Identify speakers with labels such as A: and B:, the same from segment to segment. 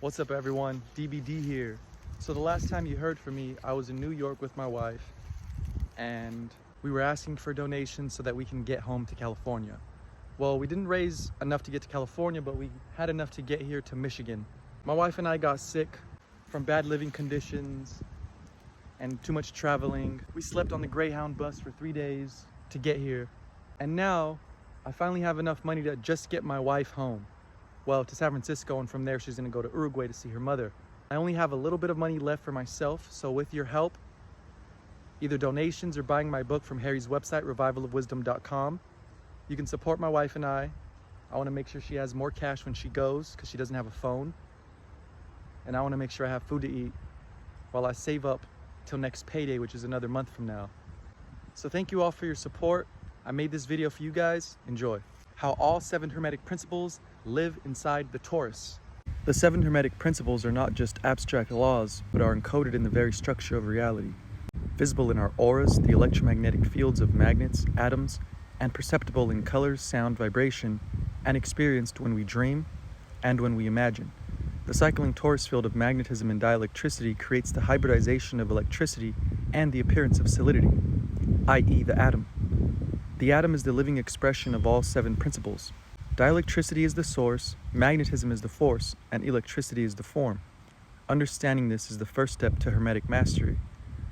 A: What's up everyone, DBD here. So the last time you heard from me, I was in New York with my wife and we were asking for donations so that we can get home to California. Well, we didn't raise enough to get to California, but we had enough to get here to Michigan. My wife and I got sick from bad living conditions and too much traveling. We slept on the Greyhound bus for 3 days to get here. And now I finally have enough money to just get my wife home. Well, to San Francisco, and from there she's gonna go to Uruguay to see her mother. I only have a little bit of money left for myself, so with your help, either donations or buying my book from Harry's website, revivalofwisdom.com, you can support my wife and I. I wanna make sure she has more cash when she goes because she doesn't have a phone. And I wanna make sure I have food to eat while I save up till next payday, which is another month from now. So thank you all for your support. I made this video for you guys. Enjoy. How all 7 hermetic principles live inside the Torus. The 7 hermetic principles are not just abstract laws, but are encoded in the very structure of reality, visible in our auras, the electromagnetic fields of magnets, atoms, and perceptible in colors, sound, vibration, and experienced when we dream and when we imagine. The cycling torus field of magnetism and dielectricity creates the hybridization of electricity and the appearance of solidity, i.e. the atom. The atom is the living expression of all 7 principles. Dielectricity is the source, magnetism is the force, and electricity is the form. Understanding this is the first step to hermetic mastery.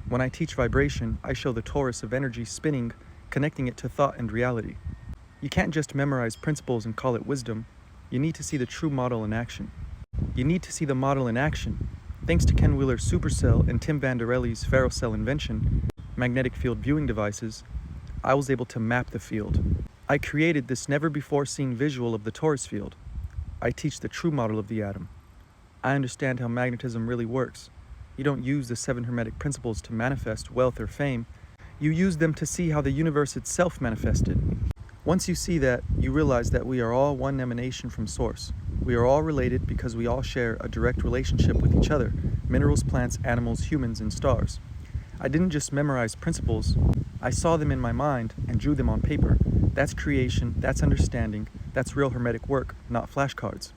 A: When I teach vibration, I show the torus of energy spinning, connecting it to thought and reality. You can't just memorize principles and call it wisdom. You need to see the true model in action. You need to see the model in action. Thanks to Ken Wheeler's supercell and Tim Vanderelli's ferrocell invention, magnetic field viewing devices, I was able to map the field. I created this never-before-seen visual of the torus field. I teach the true model of the atom. I understand how magnetism really works. You don't use the 7 hermetic principles to manifest wealth or fame. You use them to see how the universe itself manifested. Once you see that, you realize that we are all one emanation from source. We are all related because we all share a direct relationship with each other, minerals, plants, animals, humans, and stars. I didn't just memorize principles, I saw them in my mind and drew them on paper. That's creation, that's understanding, that's real hermetic work, not flashcards.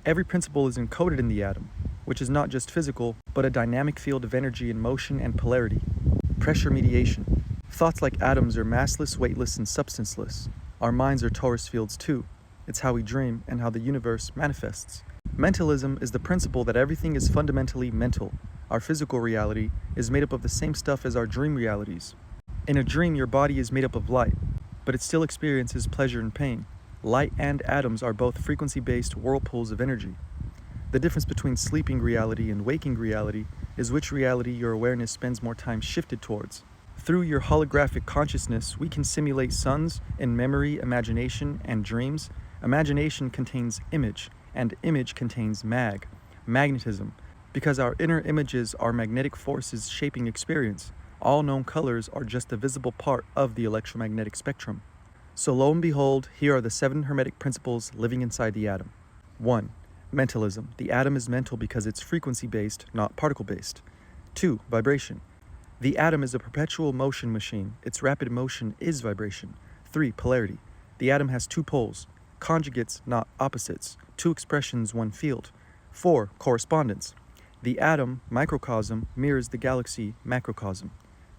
A: Every principle is encoded in the atom, which is not just physical, but a dynamic field of energy in motion and polarity. Pressure mediation. Thoughts like atoms are massless, weightless, and substanceless. Our minds are torus fields too. It's how we dream and how the universe manifests. Mentalism is the principle that everything is fundamentally mental. Our physical reality is made up of the same stuff as our dream realities. In a dream, your body is made up of light, but it still experiences pleasure and pain. Light and atoms are both frequency-based whirlpools of energy. The difference between sleeping reality and waking reality is which reality your awareness spends more time shifted towards. Through your holographic consciousness, we can simulate suns in memory, imagination, and dreams. Imagination contains image, and image contains magnetism, because our inner images are magnetic forces shaping experience. All known colors are just the visible part of the electromagnetic spectrum. So lo and behold, here are the 7 hermetic principles living inside the atom. 1. Mentalism. The atom is mental because it's frequency-based, not particle-based. 2. Vibration. The atom is a perpetual motion machine. Its rapid motion is vibration. 3. Polarity. The atom has 2 poles, conjugates, not opposites. 2 expressions, 1 field. 4. Correspondence. The atom, microcosm, mirrors the galaxy, macrocosm.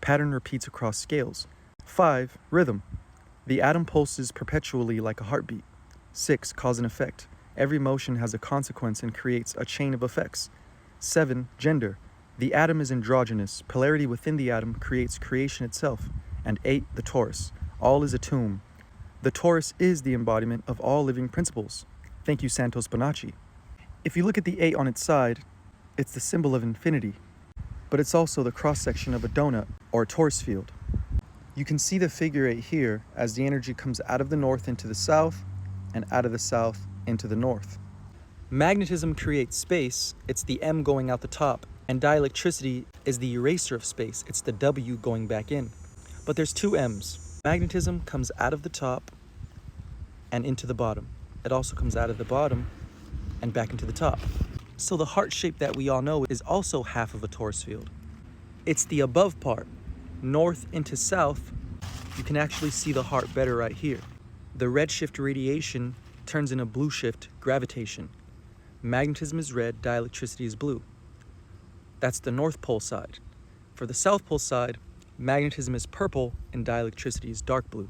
A: Pattern repeats across scales. 5. Rhythm. The atom pulses perpetually like a heartbeat. 6. Cause and effect. Every motion has a consequence and creates a chain of effects. 7. Gender. The atom is androgynous. Polarity within the atom creates creation itself. And 8. The torus. All is a tomb. The torus is the embodiment of all living principles. Thank you, Santos Bonacci. If you look at the 8 on its side, it's the symbol of infinity, but it's also the cross-section of a donut or a torus field. You can see the figure 8 here as the energy comes out of the north into the south and out of the south into the north. Magnetism creates space, it's the M going out the top, and dielectricity is the eraser of space, it's the W going back in. But there's 2 M's. Magnetism comes out of the top and into the bottom. It also comes out of the bottom and back into the top. So the heart shape that we all know is also half of a torus field. It's the above part, north into south. You can actually see the heart better right here. The redshift radiation turns into blueshift gravitation. magnetism is red, dielectricity is blue. That's the North Pole side. For the South Pole side, magnetism is purple and dielectricity is dark blue.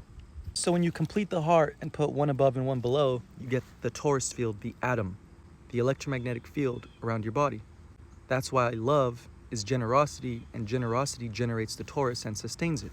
A: So when you complete the heart and put one above and one below, you get the torus field, the atom, the electromagnetic field around your body. That's why love is generosity, and generosity generates the torus and sustains it.